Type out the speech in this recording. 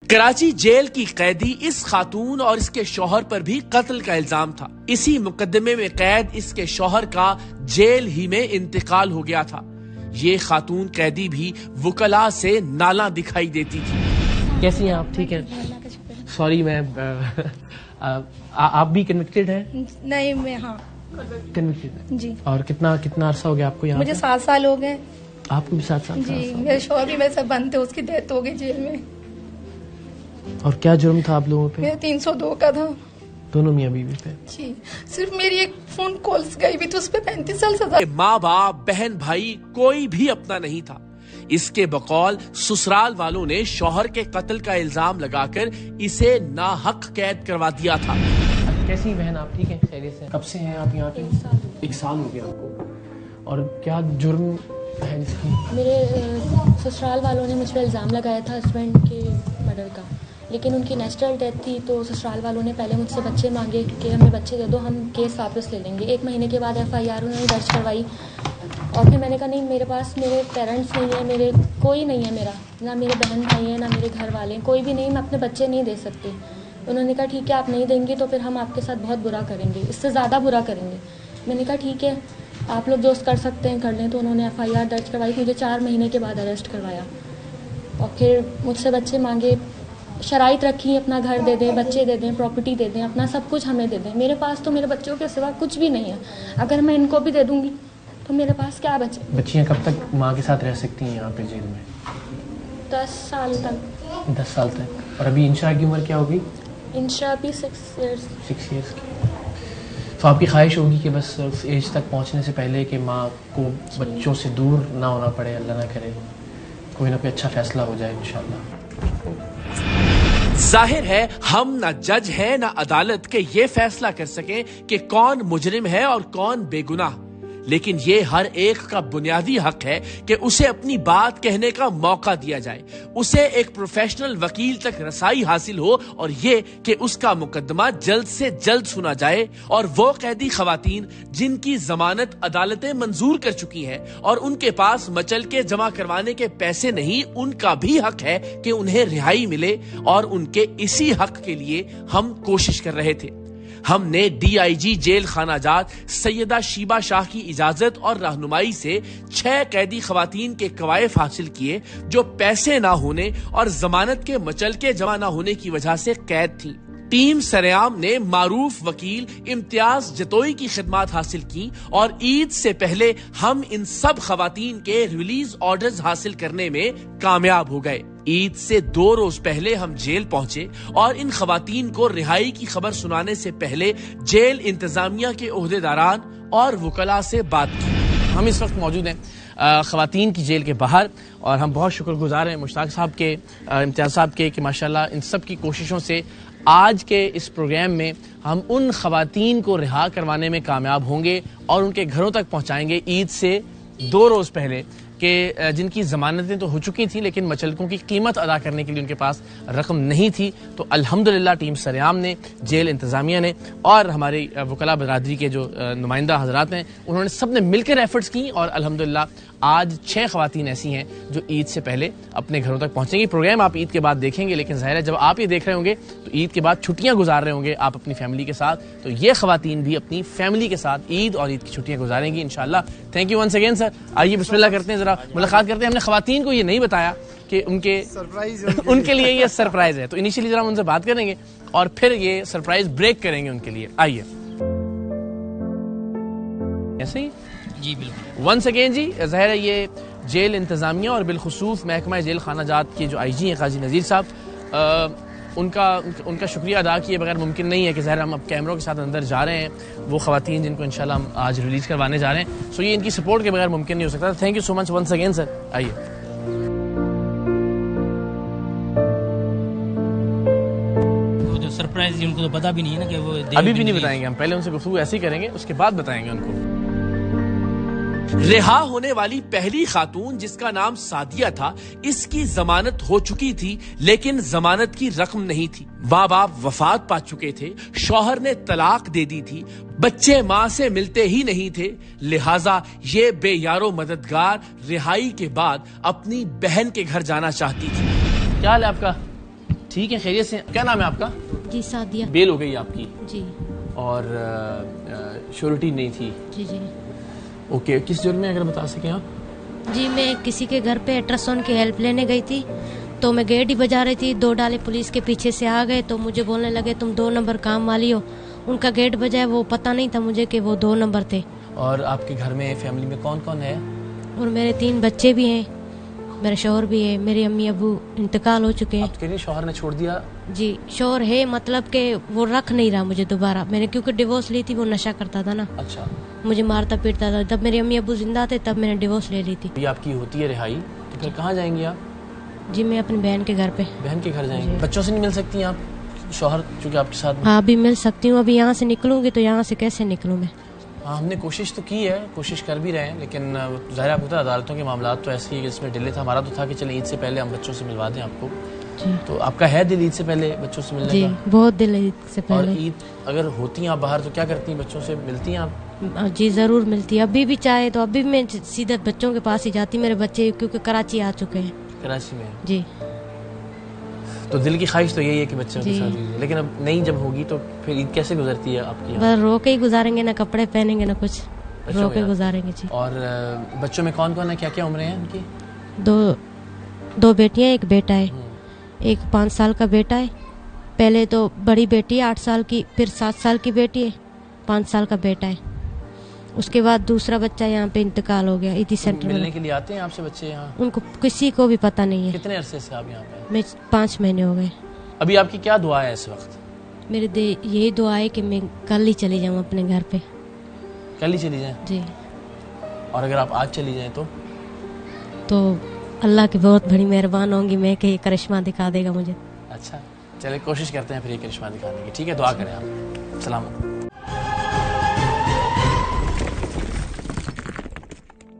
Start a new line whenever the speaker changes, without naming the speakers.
Karachi jail की कैदी इस खातून और इसके शौहर पर भी कत्ल का इल्जाम था। इसी मुकदमे में कैद इसके शौहर का जेल ही में इंतकाल हो गया था। ये खातून कैदी भी वुकला से नाला दिखाई देती थी।
कैसी हैं आप? ठीक है, सॉरी मैं आप भी कन्विक्टेड हैं?
नहीं, मैं
कन्विक्टेड
जी।
और कितना अरसा हो गया आपको यहाँ?
मुझे 7 साल हो गए।
आपको भी 7 साल?
जी, मेरे शौहर भी मेरे साथ बंद थे, उसकी डेथ हो गई जेल में।
और क्या जुर्म था आप लोगों पे?
मेरा 302 का था।
दोनों मियां बीवी पे?
जी, सिर्फ मेरी एक फोन कॉल्स गई भी तो उस पे 35 साल सजा।
माँ बाप बहन भाई कोई भी अपना नहीं था। इसके बकौल ससुराल वालों ने शौहर के कत्ल का इल्जाम लगाकर इसे नाहक कैद करवा दिया था।
कैसी बहन आप? ठीक है, खैरियत से? कब से हैं आप यहाँ पे? 1 साल हो गया आपको। और क्या जुर्म है इसका?
मेरे ससुराल वालों ने मुझ पर इल्ज़ाम लगाया था हस्बैंड के मर्डर का, लेकिन उनकी नेचुरल डेथ थी तो ससुराल वालों ने पहले मुझसे बच्चे मांगे कि हमें बच्चे दे दो, हम केस वापस ले लेंगे। 1 महीने के बाद FIR उन्होंने दर्ज करवाई और फिर मैंने कहा नहीं, मेरे पास मेरे पेरेंट्स नहीं है, मेरे कोई नहीं है, मेरा ना मेरे बहन भाई हैं ना मेरे घर वाले हैं, कोई भी नहीं, मैं अपने बच्चे नहीं दे सकती। उन्होंने कहा ठीक है, आप नहीं देंगे तो फिर हम आपके साथ बहुत बुरा करेंगे, इससे ज़्यादा बुरा करेंगे। मैंने कहा ठीक है, आप लोग जो कर सकते हैं कर लें। तो उन्होंने FIR दर्ज करवाई, मुझे 4 महीने के बाद अरेस्ट करवाया और फिर मुझसे बच्चे मांगे, शराइत रखी, अपना घर दे दें, बच्चे दे दें, प्रॉपर्टी दे दें, अपना सब कुछ हमें दे दें। मेरे पास तो मेरे बच्चों के सिवा कुछ भी नहीं है। अगर मैं इनको भी दे दूंगी तो मेरे पास क्या बचे?
बच्चियाँ कब तक माँ के साथ रह सकती हैं यहाँ पे जेल में?
10 साल तक।
10 साल तक। और अभी इंशा की उम्र क्या होगी?
इंशा भी 6 ईयर्स।
6 ईयर्स की। तो आपकी ख्वाहिश होगी कि बस उस एज तक पहुँचने से पहले कि माँ को बच्चों से दूर ना होना पड़े, अल्लाह ना करे, कोई ना कोई अच्छा फैसला हो जाए इंशाल्लाह।
जाहिर है हम ना जज हैं ना अदालत के ये फैसला कर सकें कि कौन मुजरिम है और कौन बेगुनाह, लेकिन ये हर एक का बुनियादी हक है कि उसे अपनी बात कहने का मौका दिया जाए, उसे एक प्रोफेशनल वकील तक रसाई हासिल हो और ये कि उसका मुकदमा जल्द से जल्द सुना जाए। और वो कैदी खवातीन जिनकी जमानत अदालतें मंजूर कर चुकी हैं और उनके पास मचल के जमा करवाने के पैसे नहीं, उनका भी हक है कि उन्हें रिहाई मिले और उनके इसी हक के लिए हम कोशिश कर रहे थे। हमने DIG जेल खानाजात सैयदा शीबा शाह की इजाजत और रहनुमाई से 6 कैदी खवातीन के कवायफ हासिल किए जो पैसे ना होने और जमानत के मचल के जमा ना होने की वजह से कैद थीं। टीम सरेआम ने मारूफ वकील इम्तियाज जतोई की खिदमात हासिल की और ईद से पहले हम इन सब खवातीन के रिलीज ऑर्डर्स हासिल करने में कामयाब हो गए। ईद से 2 रोज पहले हम जेल पहुंचे और इन खवातीन को रिहाई की खबर सुनाने से पहले जेल इंतजामिया के ओहदेदारान और वकला से बात की।
हम इस वक्त मौजूद हैं खवातीन की जेल के बाहर और हम बहुत शुक्रगुजार हैं मुश्ताक साहब के, इम्तियाज साहब के कि माशाल्लाह इन सब की कोशिशों से आज के इस प्रोग्राम में हम उन खवातीन को रिहा करवाने में कामयाब होंगे और उनके घरों तक पहुंचाएंगे ईद से 2 रोज पहले कि जिनकी ज़मानतें तो हो चुकी थी लेकिन मचलकों की कीमत अदा करने के लिए उनके पास रकम नहीं थी। तो अल्हम्दुलिल्लाह टीम सरेआम ने, जेल इंतज़ामिया ने और हमारे वकला बरादरी के जो नुमाइंदा हजरात हैं उन्होंने सब ने मिलकर एफर्ट्स की और अल्हम्दुलिल्लाह आज 6 खवातीन ऐसी हैं जो ईद से पहले अपने घरों तक पहुँचेंगी। प्रोग्राम आप ईद के बाद देखेंगे, लेकिन ज़ाहिर है जब आप ये देख रहे होंगे तो ईद के बाद छुट्टियाँ गुजार रहे होंगे आप अपनी फैमिली के साथ, तो ये खवातीन भी अपनी फैमिली के साथ ईद और ईद की छुट्टियाँ गुजारेंगी इंशाल्लाह। Thank you once again sir. आइए बिस्मिल्लाह करते हैं, जरा मुलाकात करते हैं। हमने खवातीन को ये नहीं बताया कि उनके लिए ये सरप्राइज है, तो इनिशियली जरा हम उनसे बात करेंगे और फिर ये सरप्राइज ब्रेक करेंगे उनके लिए। आइए। ऐसे ही
जी बिल्कुल।
वंस अगेन जी, ज़ाहिर है ये जेल इंतज़ामिया और बिलखुसूस महकमा जेल खानाजात के जो IG हैं काजी नज़ीर साहब, उनका शुक्रिया अदा किए बगैर मुमकिन नहीं है कि ज़ाहिर हम अब कैमरों के साथ अंदर जा रहे हैं, वो खवातीन जिनको इंशाल्लाह हम आज रिलीज़ करवाने जा रहे हैं, सो ये इनकी सपोर्ट के बगैर मुमकिन नहीं हो सकता। Thank you so much once again sir. आइए।
सरप्राइज उनको तो पता भी नहीं है ना कि वो
अभी भी नहीं बताएंगे, हम पहले उनसे गुफ्तगू ऐसे ही करेंगे, उसके बाद बताएंगे उनको।
रिहा होने वाली पहली खातून जिसका नाम सादिया था, इसकी जमानत हो चुकी थी लेकिन जमानत की रकम नहीं थी। माँ बाप वफात पा चुके थे, शौहर ने तलाक दे दी थी, बच्चे माँ से मिलते ही नहीं थे, लिहाजा ये बेयारो
ठीक है, खैरियत से। क्या नाम है आपका?
जी सादिया।
बेल हो गई आपकी
जी
और श्योरिटी नहीं थी।
जी जी
ओके, किस जुर्म में अगर बता सकें आप?
जी मैं किसी के घर पे अल्ट्रासाउंड की हेल्प लेने गई थी, तो मैं गेट ही बजा रही थी, 2 डाले पुलिस के पीछे से आ गए, तो मुझे बोलने लगे तुम 2 नंबर काम वाली हो। उनका गेट बजाया, वो पता नहीं था मुझे कि वो 2 नंबर थे।
और आपके घर में फैमिली में कौन कौन है?
और मेरे 3 बच्चे भी हैं, मेरा शौहर भी है, मेरे अम्मी अबू इंतकाल हो चुके हैं।
आप कह रही शौहर ने छोड़ दिया?
जी शौहर है, मतलब कि वो रख नहीं रहा मुझे दोबारा। मैंने क्योंकि डिवोर्स ली थी, वो नशा करता था ना,
अच्छा।
मुझे मारता पीटता था। जब मेरे अम्मी अबू जिंदा थे तब मैंने डिवोर्स ले ली थी।
ये आपकी होती है रिहाई, तो फिर कहाँ जाएंगी आप?
जी मैं अपनी बहन के घर पे।
बहन के घर जाएंगे? बच्चों से नहीं मिल सकती आप? शौहर चूँकि आपके साथ?
हाँ अभी मिल सकती हूँ, अभी यहाँ से निकलूंगी तो यहाँ से कैसे निकलूँ मैं?
हाँ, हमने कोशिश तो की है, कोशिश कर भी रहे हैं, लेकिन ज़ाहिर आपको पता है अदालतों के मामला तो ऐसे ही, इसमें डिले था। हमारा तो था कि चले ईद से पहले हम बच्चों से मिलवा दें आपको।
जी
तो आपका है दिल ईद से पहले बच्चों से मिलने
जी
का?
बहुत दिल है ईद से
और
पहले।
ईद अगर होती हैं आप बाहर तो क्या करती हैं? बच्चों से मिलती हैं आप?
जी जरूर मिलती है, अभी भी चाहे तो अभी भी मैं सीधे बच्चों के पास ही जाती। मेरे बच्चे क्योंकि कराची आ चुके हैं।
कराची में?
जी
तो दिल की ख्वाहिश तो यही है कि बच्चों के
जी।
साथ लीजिए, लेकिन अब नहीं जब होगी तो फिर ईद कैसे गुजरती है आपकी यहाँ?
बस रो के ही गुजारेंगे, ना कपड़े पहनेंगे ना कुछ,
बच्चों
रो
के
के
यहाँ?
गुजारेंगे जी।
और बच्चों में कौन कौन है, क्या क्या उम्रें हैं उनकी?
2 बेटियां, 1 बेटा है। एक 5 साल का बेटा है। पहले तो बड़ी बेटी है 8 साल की, फिर 7 साल की बेटी है, 5 साल का बेटा है। उसके बाद दूसरा बच्चा यहाँ पे इंतकाल हो गया ईदी सेंटर
मिलने
में।
के लिए आते हैं आपसे बच्चे यहाँ?
उनको किसी को भी पता नहीं है।
कितने अरसे से आप यहाँ पे?
मैं 5 महीने हो गए।
अभी आपकी क्या दुआ है इस वक्त?
मेरे यही दुआ है कि मैं कल ही चली जाऊँ अपने घर पे।
कल ही चली जाएं?
जी
और अगर आप आज चली जाएं
तो अल्लाह की बहुत बड़ी मेहरबान होंगी मैं कि ये करिश्मा दिखा देगा मुझे।
अच्छा, चले कोशिश करते हैं फिर ये करिश्मा दिखाने की। ठीक है, दुआ करें आप। सलाम।